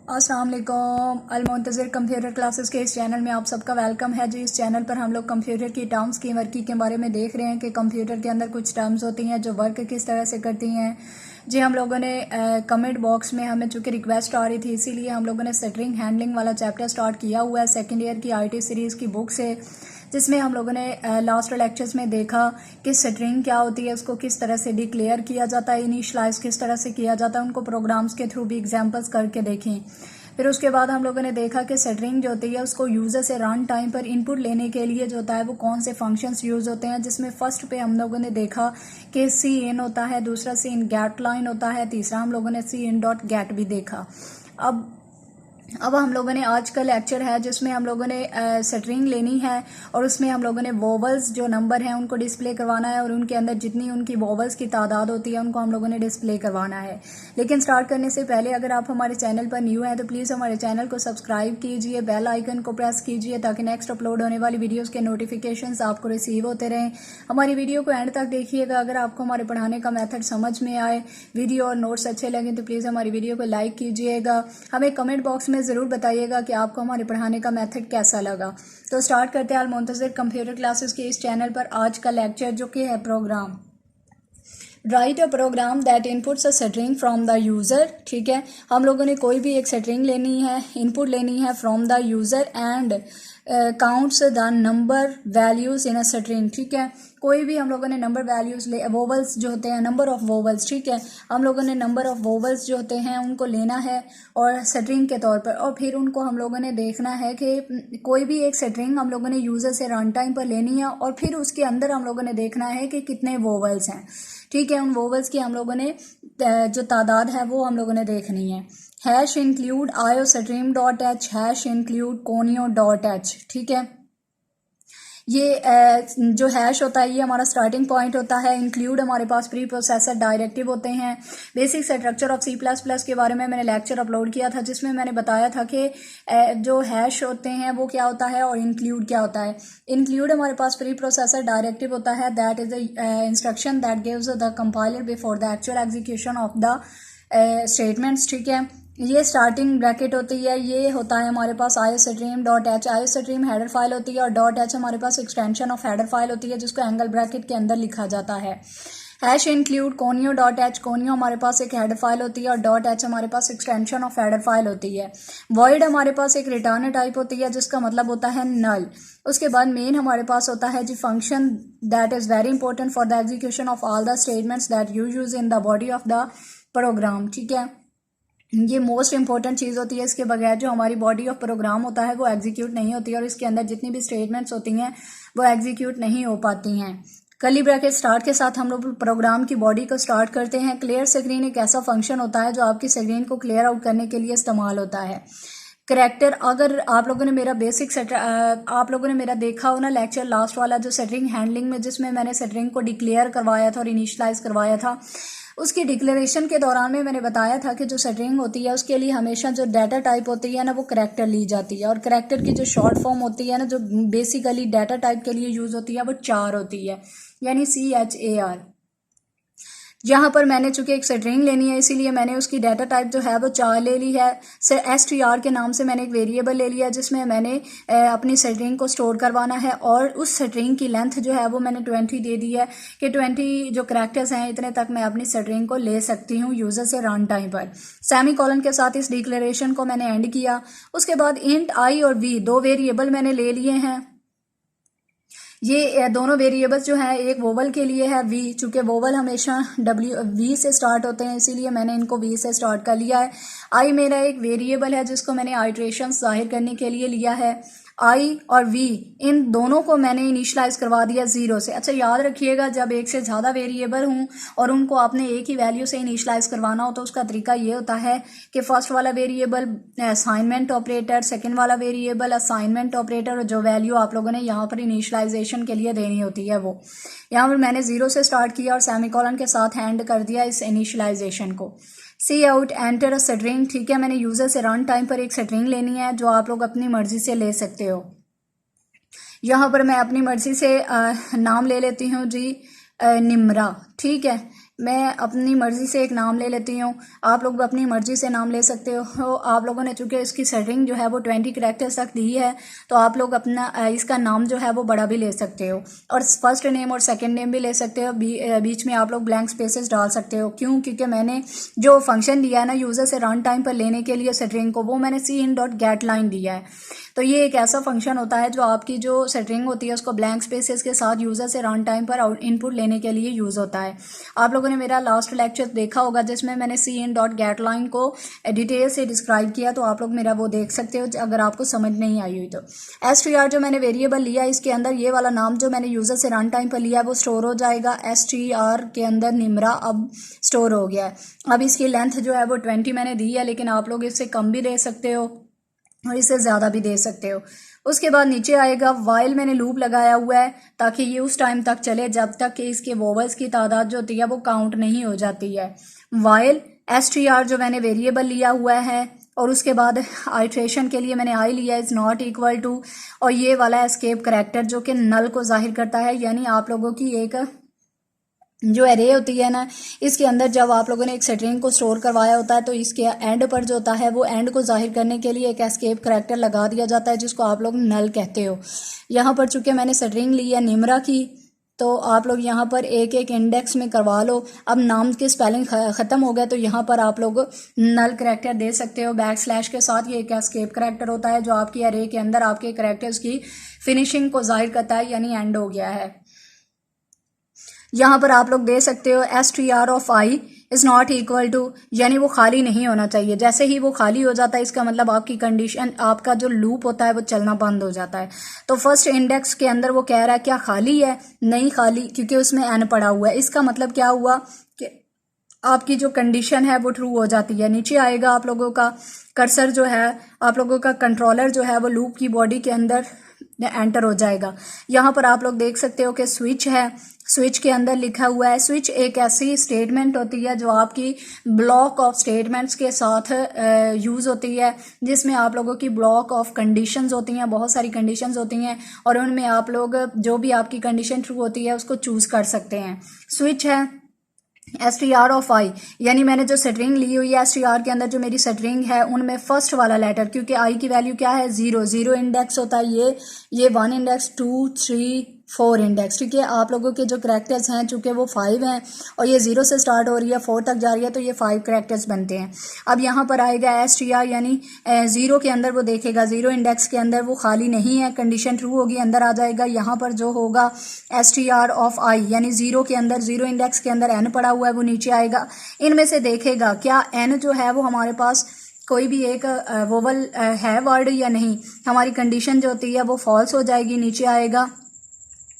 अस्सलाम वालेकुम। अल-मुंतज़िर computer classes के इस चैनल में आप सबका वेलकम है जी। इस चैनल पर हम लोग कंप्यूटर की टर्म्स की वर्किंग के बारे में देख रहे हैं कि कंप्यूटर के अंदर कुछ टर्म्स होती हैं जो वर्क किस तरह से करती हैं जी। हम लोगों ने कमेंट बॉक्स में हमें चूँकि रिक्वेस्ट आ रही थी, इसीलिए हम लोगों ने स्टरिंग हैंडलिंग वाला चैप्टर स्टार्ट किया हुआ है सेकेंड ईयर की IT सीरीज़ की बुक से, जिसमें हम लोगों ने लास्ट लेक्चर्स में देखा कि स्ट्रिंग क्या होती है, उसको किस तरह से डिक्लेयर किया जाता है, इनिशलाइज किस तरह से किया जाता है, उनको प्रोग्राम्स के थ्रू भी एग्जांपल्स करके देखें। फिर उसके बाद हम लोगों ने देखा कि स्ट्रिंग जो होती है उसको यूज़र से रन टाइम पर इनपुट लेने के लिए जो होता है वो कौन से फंक्शंस यूज़ होते हैं, जिसमें फर्स्ट पे हम लोगों ने देखा कि सी इन होता है, दूसरा सी इन गेट लाइन होता है, तीसरा हम लोगों ने सी इन डॉट गेट भी देखा। अब हम लोगों ने आज का लेक्चर है जिसमें हम लोगों ने स्ट्रिंग लेनी है और उसमें हम लोगों ने वोवल्स जो नंबर हैं उनको डिस्प्ले करवाना है और उनके अंदर जितनी उनकी वोवल्स की तादाद होती है उनको हम लोगों ने डिस्प्ले करवाना है। लेकिन स्टार्ट करने से पहले अगर आप हमारे चैनल पर न्यू हैं तो प्लीज़ हमारे चैनल को सब्सक्राइब कीजिए, बेल आइकन को प्रेस कीजिए ताकि नेक्स्ट अपलोड होने वाली वीडियोज़ के नोटिफिकेशंस आपको रिसीव होते रहें। हमारी वीडियो को एंड तक देखिएगा। अगर आपको हमारे पढ़ाने का मेथड समझ में आए, वीडियो और नोट्स अच्छे लगें तो प्लीज़ हमारी वीडियो को लाइक कीजिएगा। हमें कमेंट बॉक्स में ज़रूर बताइएगा कि आपको हमारे पढ़ाने का मेथड कैसा लगा। तो स्टार्ट करते हैं अल-मुंतज़िर कंप्यूटर क्लासेस के इस चैनल पर आज का लेक्चर जो कि है program. Write a program that inputs a string from the user. ठीक है, हम लोगों ने कोई भी एक स्ट्रिंग लेनी है, इनपुट लेनी है from the user and counts the number values in a string. ठीक है, कोई भी हम लोगों ने नंबर वैल्यूज ले, वोवल्स जो होते हैं, नंबर ऑफ वोवल्स। ठीक है, हम लोगों ने नंबर ऑफ वोवल्स जो होते हैं उनको लेना है और स्ट्रिंग के तौर पर, और फिर उनको हम लोगों ने देखना है कि कोई भी एक स्ट्रिंग हम लोगों ने यूज़र से रन टाइम पर लेनी है और फिर उसके अंदर हम लोगों ने देखना है कि कितने वोवल्स हैं। ठीक है, उन वोवल्स की हम लोगों ने जो तादाद है वो हम लोगों ने देखनी है। Hash include iostream dot H, hash include conio dot H. ठीक है, ये जो हैश होता है ये हमारा स्टार्टिंग पॉइंट होता है। इंक्लूड हमारे पास प्री प्रोसेसर डायरेक्टिव होते हैं। बेसिक स्ट्रक्चर ऑफ C++ के बारे में मैंने लेक्चर अपलोड किया था जिसमें मैंने बताया था कि जो हैश होते हैं वो क्या होता है और इंक्लूड क्या होता है। इंक्लूड हमारे पास प्री प्रोसेसर डायरेक्टिव होता है, that is the instruction that gives the compiler before the actual execution of the statements. ठीक है, ये स्टार्टिंग ब्रैकेट होती है, ये होता है हमारे पास iostream dot H. iostream header file होती है और डॉट एच हमारे पास एक्सटेंशन ऑफ हेडर फाइल होती है जिसको एंगल ब्रैकेट के अंदर लिखा जाता है। Hash include conio dot H, conio हमारे पास एक हेडर फाइल होती है और डॉट एच हमारे पास एक्सटेंशन ऑफ हेडर फाइल होती है। वॉइड हमारे पास एक रिटर्न टाइप होती है जिसका मतलब होता है नल। उसके बाद मेन हमारे पास होता है जी function that is very important for the execution of all the statements that you use in the body of the program. ठीक है, ये मोस्ट इंपॉर्टेंट चीज़ होती है, इसके बगैर जो हमारी बॉडी ऑफ प्रोग्राम होता है वो एग्जीक्यूट नहीं होती और इसके अंदर जितनी भी स्टेटमेंट्स होती हैं वो एग्जीक्यूट नहीं हो पाती हैं। कर्ली ब्रैकेट स्टार्ट के साथ हम लोग प्रोग्राम की बॉडी को स्टार्ट करते हैं। क्लियर स्क्रीन एक ऐसा फंक्शन होता है जो आपकी स्क्रीन को क्लियर आउट करने के लिए इस्तेमाल होता है। करैक्टर, अगर आप लोगों ने मेरा आप लोगों ने मेरा देखा हो ना लेक्चर लास्ट वाला जो स्ट्रिंग हैंडलिंग में, जिसमें मैंने स्ट्रिंग को डिक्लेयर करवाया था और इनिशलाइज करवाया था, उसकी डिक्लेरेशन के दौरान में मैंने बताया था कि जो स्ट्रिंग होती है उसके लिए हमेशा जो डाटा टाइप होती है ना वो करैक्टर ली जाती है और करैक्टर की जो शॉर्ट फॉर्म होती है ना जो बेसिकली डाटा टाइप के लिए यूज होती है वो चार होती है, यानी CHAR। जहाँ पर मैंने चूंकि एक स्ट्रिंग लेनी है इसीलिए मैंने उसकी डाटा टाइप जो है वो चार ले ली है। STR के नाम से मैंने एक वेरिएबल ले लिया जिसमें मैंने अपनी स्ट्रिंग को स्टोर करवाना है और उस स्ट्रिंग की लेंथ जो है वो मैंने 20 दे दी है कि 20 जो करैक्टर्स हैं इतने तक मैं अपनी स्ट्रिंग को ले सकती हूँ यूज़र से रन टाइम पर। सेमीकोलन के साथ इस डिक्लेरेशन को मैंने एंड किया। उसके बाद इंट I और V दो वेरिएबल मैंने ले लिए हैं। ये दोनों वेरिएबल्स जो हैं एक वोवल के लिए है V, चूंकि वोवल हमेशा V से स्टार्ट होते हैं इसीलिए मैंने इनको V से स्टार्ट कर लिया है। I मेरा एक वेरिएबल है जिसको मैंने आइट्रेशंस जाहिर करने के लिए लिया है। I और V इन दोनों को मैंने इनिशलाइज करवा दिया 0 से। अच्छा याद रखिएगा, जब एक से ज़्यादा वेरिएबल हूँ और उनको आपने एक ही वैल्यू से इनिशलाइज करवाना हो तो उसका तरीका ये होता है कि फर्स्ट वाला वेरिएबल असाइनमेंट ऑपरेटर, सेकंड वाला वेरिएबल असाइनमेंट ऑपरेटर और जो वैल्यू आप लोगों ने यहाँ पर इनिशलाइजेशन के लिए देनी होती है वो यहाँ पर मैंने 0 से स्टार्ट किया और सेमीकोलन के साथ एंड कर दिया इस इनिशलाइजेशन को। सी आउट एंटर अ स्ट्रिंग। ठीक है, मैंने यूज़र से रन टाइम पर एक स्ट्रिंग लेनी है जो आप लोग अपनी मर्जी से ले सकते हो। यहाँ पर मैं अपनी मर्जी से नाम ले लेती हूँ जी निम्रा। ठीक है, मैं अपनी मर्ज़ी से एक नाम ले लेती हूँ, आप लोग भी अपनी मर्ज़ी से नाम ले सकते हो। आप लोगों ने चूँकि इसकी सेटिंग जो है वो 20 कैरेक्टर्स तक दी है, तो आप लोग अपना इसका नाम जो है वो बड़ा भी ले सकते हो और फर्स्ट नेम और सेकंड नेम भी ले सकते हो। बीच में आप लोग ब्लैंक स्पेसेस डाल सकते हो। क्यों? क्योंकि मैंने जो फंक्शन दिया है ना यूज़र से रन टाइम पर लेने के लिए स्ट्रिंग को, वो मैंने cin.getLine दिया है। तो ये एक ऐसा फंक्शन होता है जो आपकी जो स्ट्रिंग होती है उसको ब्लैंक स्पेसेस के साथ यूज़र से रन टाइम पर इनपुट लेने के लिए यूज़ होता है। आप लोगों ने मेरा लास्ट लेक्चर देखा होगा जिसमें मैंने cin.getLine को डिटेल से डिस्क्राइब किया, तो आप लोग मेरा वो देख सकते हो अगर आपको समझ नहीं आई हुई तो। str जो मैंने वेरिएबल लिया इसके अंदर ये वाला नाम जो मैंने यूज़र से रन टाइम पर लिया वो स्टोर हो जाएगा। str के अंदर निम्रा अब स्टोर हो गया है। अब इसकी लेंथ जो है वो 20 मैंने दी है, लेकिन आप लोग इससे कम भी दे सकते हो और इससे ज़्यादा भी दे सकते हो। उसके बाद नीचे आएगा वाइल, मैंने लूप लगाया हुआ है ताकि ये उस टाइम तक चले जब तक कि इसके वोवल्स की तादाद जो होती है वो काउंट नहीं हो जाती है। वाइल str जो मैंने वेरिएबल लिया हुआ है और उसके बाद आइट्रेशन के लिए मैंने आई लिया इज़ नॉट इक्वल टू, और ये वाला एस्केप करैक्टर जो कि नल को जाहिर करता है, यानी आप लोगों की एक जो एरे होती है ना, इसके अंदर जब आप लोगों ने एक स्ट्रिंग को स्टोर करवाया होता है तो इसके एंड पर जो होता है वो एंड को जाहिर करने के लिए एक एस्केप करैक्टर लगा दिया जाता है जिसको आप लोग नल कहते हो। यहाँ पर चूंकि मैंने स्ट्रिंग ली है निम्रा की, तो आप लोग यहाँ पर एक एक इंडेक्स में करवा लो। अब नाम की स्पेलिंग ख़त्म हो गया तो यहाँ पर आप लोग नल करैक्टर दे सकते हो बैकस्लैश के साथ। ये एक एस्केप करैक्टर होता है जो आपकी एरे के अंदर आपके करैक्टर्स की फिनिशिंग को जाहिर करता है, यानी एंड हो गया है। यहाँ पर आप लोग दे सकते हो str of i is not equal to, यानी वो खाली नहीं होना चाहिए। जैसे ही वो खाली हो जाता है इसका मतलब आपकी कंडीशन, आपका जो लूप होता है वो चलना बंद हो जाता है। तो फर्स्ट इंडेक्स के अंदर वो कह रहा है क्या खाली है? नहीं खाली, क्योंकि उसमें n पड़ा हुआ है। इसका मतलब क्या हुआ कि आपकी जो कंडीशन है वो ट्रू हो जाती है। नीचे आएगा आप लोगों का कर्सर जो है, आप लोगों का कंट्रोलर जो है वो लूप की बॉडी के अंदर एंटर हो जाएगा। यहाँ पर आप लोग देख सकते हो कि स्विच है, स्विच के अंदर लिखा हुआ है। स्विच एक ऐसी स्टेटमेंट होती है जो आपकी ब्लॉक ऑफ स्टेटमेंट्स के साथ यूज़ होती है, जिसमें आप लोगों की ब्लॉक ऑफ कंडीशंस होती हैं, बहुत सारी कंडीशंस होती हैं और उनमें आप लोग जो भी आपकी कंडीशन ट्रू होती है उसको चूज़ कर सकते हैं। स्विच है str ऑफ i, यानी मैंने जो स्ट्रिंग ली हुई है str के अंदर जो मेरी स्ट्रिंग है उनमें फर्स्ट वाला लेटर, क्योंकि i की वैल्यू क्या है 0, 0 इंडेक्स होता है ये 1 इंडेक्स 2 3 4 इंडेक्स। ठीक है, आप लोगों के जो करैक्टर्स हैं चूँकि वो 5 हैं और ये 0 से स्टार्ट हो रही है 4 तक जा रही है, तो ये 5 करैक्टर्स बनते हैं। अब यहाँ पर आएगा str, यानी 0 के अंदर वो देखेगा 0 इंडेक्स के अंदर वो खाली नहीं है, कंडीशन ट्रू होगी, अंदर आ जाएगा। यहाँ पर जो होगा str ऑफ i, यानी 0 के अंदर 0 इंडेक्स के अंदर n पड़ा हुआ है वो नीचे आएगा। इनमें से देखेगा क्या n जो है वो हमारे पास कोई भी एक वोवल है वर्ड या नहीं। हमारी कंडीशन जो होती है वो फॉल्स हो जाएगी। नीचे आएगा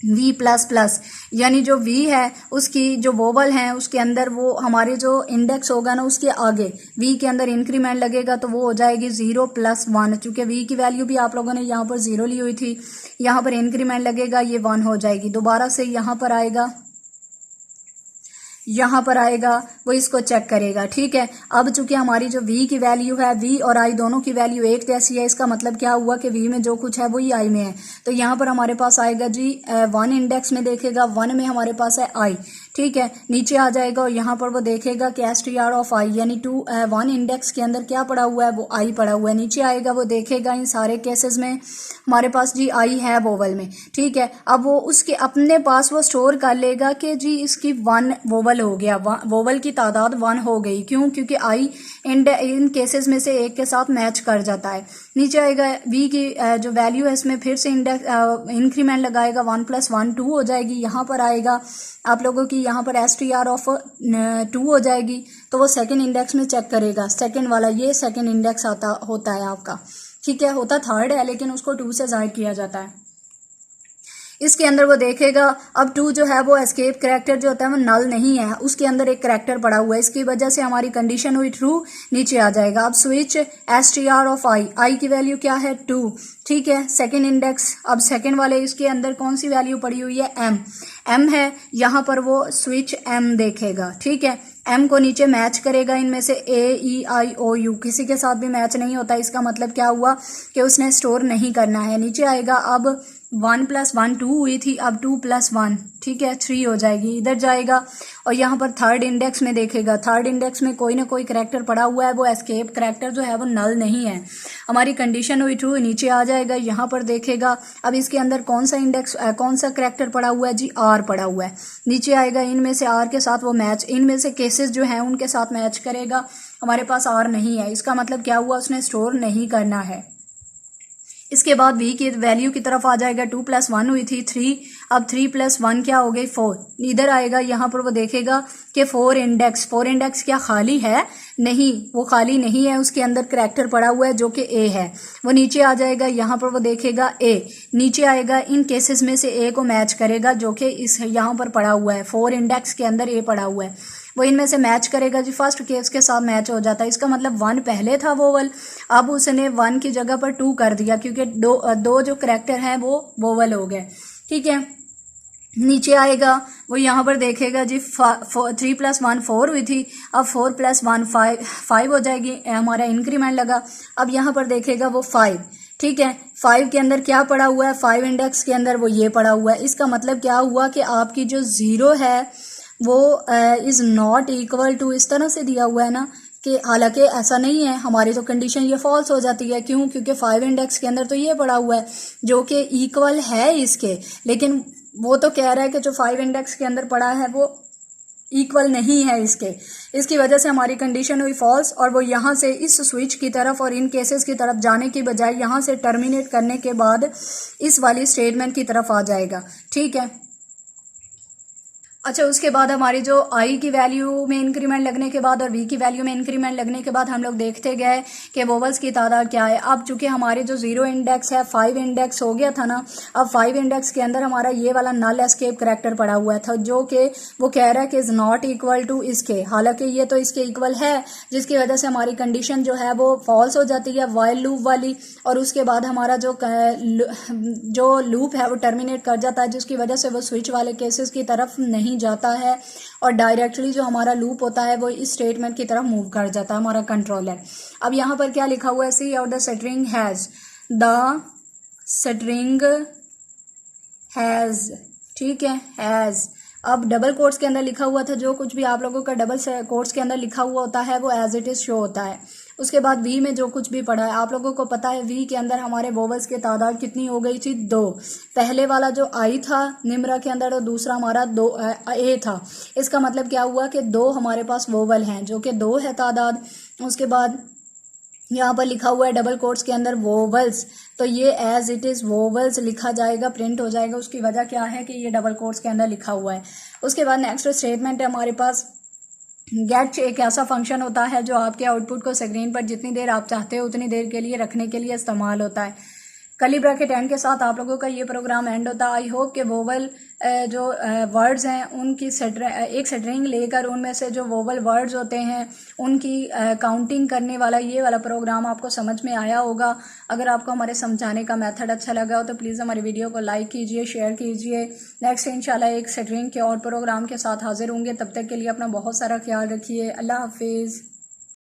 v प्लस प्लस, यानी जो v है उसकी जो वोवल है उसके अंदर वो हमारे जो इंडेक्स होगा ना उसके आगे v के अंदर इंक्रीमेंट लगेगा तो वो हो जाएगी 0 प्लस 1। चूँकि v की वैल्यू भी आप लोगों ने यहाँ पर 0 ली हुई थी, यहाँ पर इंक्रीमेंट लगेगा ये 1 हो जाएगी। दोबारा से यहाँ पर आएगा वो इसको चेक करेगा। ठीक है, अब चूंकि हमारी जो v की वैल्यू है, v और i दोनों की वैल्यू एक जैसी है, इसका मतलब क्या हुआ कि v में जो कुछ है वही i में है। तो यहाँ पर हमारे पास आएगा जी 1 इंडेक्स में देखेगा 1 में हमारे पास है i। ठीक है, नीचे आ जाएगा और यहाँ पर वो देखेगा कि str ऑफ i, यानी 1 इंडेक्स के अंदर क्या पड़ा हुआ है वो i पड़ा हुआ है। नीचे आएगा वो देखेगा इन सारे केसेस में हमारे पास जी i है वोवल में। ठीक है, अब वो उसके अपने पास वो स्टोर कर लेगा कि जी इसकी 1 वोवल हो गया, वोवल की तादाद 1 हो गई। क्यों? क्योंकि i इन केसेस में से एक के साथ मैच कर जाता है। नीचे आएगा v की जो वैल्यू है इसमें फिर से इंक्रीमेंट लगाएगा 1 प्लस 1 2 हो जाएगी। यहाँ पर आएगा आप लोगों की यहाँ पर str ऑफ 2 हो जाएगी, तो वो सेकंड इंडेक्स में चेक करेगा। सेकंड वाला ये सेकंड इंडेक्स होता है आपका। ठीक है, होता थर्ड है लेकिन उसको 2 से जाहिर किया जाता है। इसके अंदर वो देखेगा अब 2 जो है वो एस्केप करैक्टर जो होता है वो नल नहीं है, उसके अंदर एक करैक्टर पड़ा हुआ है, इसकी वजह से हमारी कंडीशन हुई ट्रू। नीचे आ जाएगा अब स्विच str ऑफ i की वैल्यू क्या है 2। ठीक है, सेकंड इंडेक्स, अब सेकंड वाले इसके अंदर कौन सी वैल्यू पड़ी हुई है m है, यहाँ पर वो स्विच m देखेगा। ठीक है, m को नीचे मैच करेगा इनमें से a e i o u, किसी के साथ भी मैच नहीं होता, इसका मतलब क्या हुआ कि उसने स्टोर नहीं करना है। नीचे आएगा अब 1 + 1 2 हुई थी, अब 2 + 1 ठीक है 3 हो जाएगी, इधर जाएगा और यहाँ पर थर्ड इंडेक्स में देखेगा, थर्ड इंडेक्स में कोई ना कोई करैक्टर पड़ा हुआ है, वो एस्केप करैक्टर जो है वो नल नहीं है, हमारी कंडीशन हुई ट्रू, नीचे आ जाएगा, यहाँ पर देखेगा अब इसके अंदर कौन सा इंडेक्स कौन सा करैक्टर पड़ा हुआ है जी, आर पड़ा हुआ है, नीचे आएगा, इनमें से आर के साथ वो मैच, इनमें से केसेस जो हैं उनके साथ मैच करेगा, हमारे पास आर नहीं है, इसका मतलब क्या हुआ, उसने स्टोर नहीं करना है। इसके बाद v की वैल्यू की तरफ आ जाएगा, 2 + 1 हुई थी 3, अब 3 + 1 क्या हो गई 4, इधर आएगा, यहाँ पर वो देखेगा कि 4 इंडेक्स क्या खाली है, नहीं वो खाली नहीं है, उसके अंदर करैक्टर पड़ा हुआ है जो कि a है, वो नीचे आ जाएगा, यहाँ पर वो देखेगा a, नीचे आएगा, इन केसेस में से a को मैच करेगा जो कि इस यहाँ पर पड़ा हुआ है, 4 इंडेक्स के अंदर a पड़ा हुआ है, वो इनमें से मैच करेगा जी, फर्स्ट केस के साथ मैच हो जाता है, इसका मतलब 1 पहले था वोवल, अब उसने 1 की जगह पर 2 कर दिया क्योंकि दो जो करैक्टर हैं वो वोवल हो गए, ठीक है। नीचे आएगा, वो यहाँ पर देखेगा जी 3 + 1 4 हुई थी, अब 4 + 1 5 हो जाएगी, हमारा इंक्रीमेंट लगा, अब यहाँ पर देखेगा वो 5, ठीक है, 5 के अंदर क्या पड़ा हुआ है, 5 इंडेक्स के अंदर वो ये पड़ा हुआ है, इसका मतलब क्या हुआ कि आपकी जो 0 है वो इज़ नॉट इक्वल टू, इस तरह से दिया हुआ है ना कि हालांकि ऐसा नहीं है, हमारी तो कंडीशन ये फॉल्स हो जाती है, क्यों, क्योंकि 5 इंडेक्स के अंदर तो ये पड़ा हुआ है जो कि इक्वल है इसके, लेकिन वो तो कह रहा है कि जो 5 इंडेक्स के अंदर पड़ा है वो इक्वल नहीं है इसके, इसकी वजह से हमारी कंडीशन हुई फॉल्स, और वो यहाँ से इस स्विच की तरफ और इन केसेस की तरफ जाने की बजाय यहाँ से टर्मिनेट करने के बाद इस वाली स्टेटमेंट की तरफ आ जाएगा, ठीक है। अच्छा, उसके बाद हमारी जो आई की वैल्यू में इंक्रीमेंट लगने के बाद और वी की वैल्यू में इंक्रीमेंट लगने के बाद हम लोग देखते गए कि वोवल्स की तादाद क्या है। अब चूंकि हमारे जो 0 इंडेक्स है 5 इंडेक्स हो गया था ना, अब 5 इंडेक्स के अंदर हमारा ये वाला नल एस्केप करैक्टर पड़ा हुआ था जो कि वो कह रहा है कि इज़ नॉट इक्वल टू इसके, हालांकि ये तो इसके इक्वल है, जिसकी वजह से हमारी कंडीशन जो है वो फॉल्स हो जाती है वाइल लूप वाली, और उसके बाद हमारा जो लूप है वो टर्मिनेट कर जाता है, जिसकी वजह से वो स्विच वाले केसेस की तरफ नहीं जाता है और डायरेक्टली जो हमारा लूप होता है वो इस स्टेटमेंट की तरफ मूव कर जाता है हमारा कंट्रोलर। अब यहाँ पर क्या लिखा हुआ है, सी आउट द स्ट्रिंग हैज़, ठीक है, हैज़। अब डबल कोट्स के अंदर लिखा हुआ था, जो कुछ भी आप लोगों का डबल कोट्स के अंदर लिखा हुआ होता है वो एज इट इज शो होता है। उसके बाद वी में जो कुछ भी पढ़ा है आप लोगों को पता है, वी के अंदर हमारे वोवल्स की तादाद कितनी हो गई थी, 2। पहले वाला जो आई था निम्रा के अंदर और दूसरा हमारा ए था, इसका मतलब क्या हुआ कि 2 हमारे पास वोवल हैं जो कि 2 है तादाद। उसके बाद यहाँ पर लिखा हुआ है डबल कोट्स के अंदर वोवल्स, तो ये एज इट इज़ वोवल्स लिखा जाएगा, प्रिंट हो जाएगा। उसकी वजह क्या है कि ये डबल कोट्स के अंदर लिखा हुआ है। उसके बाद नेक्स्ट स्टेटमेंट है हमारे पास, गेट एक ऐसा फंक्शन होता है जो आपके आउटपुट को स्क्रीन पर जितनी देर आप चाहते हो उतनी देर के लिए रखने के लिए इस्तेमाल होता है। कर्ली ब्रैकेट एंड के साथ आप लोगों का ये प्रोग्राम एंड होता है। आई होप कि वोवल जो वर्ड्स हैं उनकी एक स्ट्रिंग लेकर उनमें से जो वोवल वर्ड्स होते हैं उनकी काउंटिंग करने वाला ये वाला प्रोग्राम आपको समझ में आया होगा। अगर आपको हमारे समझाने का मेथड अच्छा लगा हो तो प्लीज़ हमारी वीडियो को लाइक कीजिए, शेयर कीजिए। नेक्स्ट इंशाल्लाह एक स्ट्रिंग के और प्रोग्राम के साथ हाजिर होंगे। तब तक के लिए अपना बहुत सारा ख्याल रखिए। अल्लाह हाफिज़।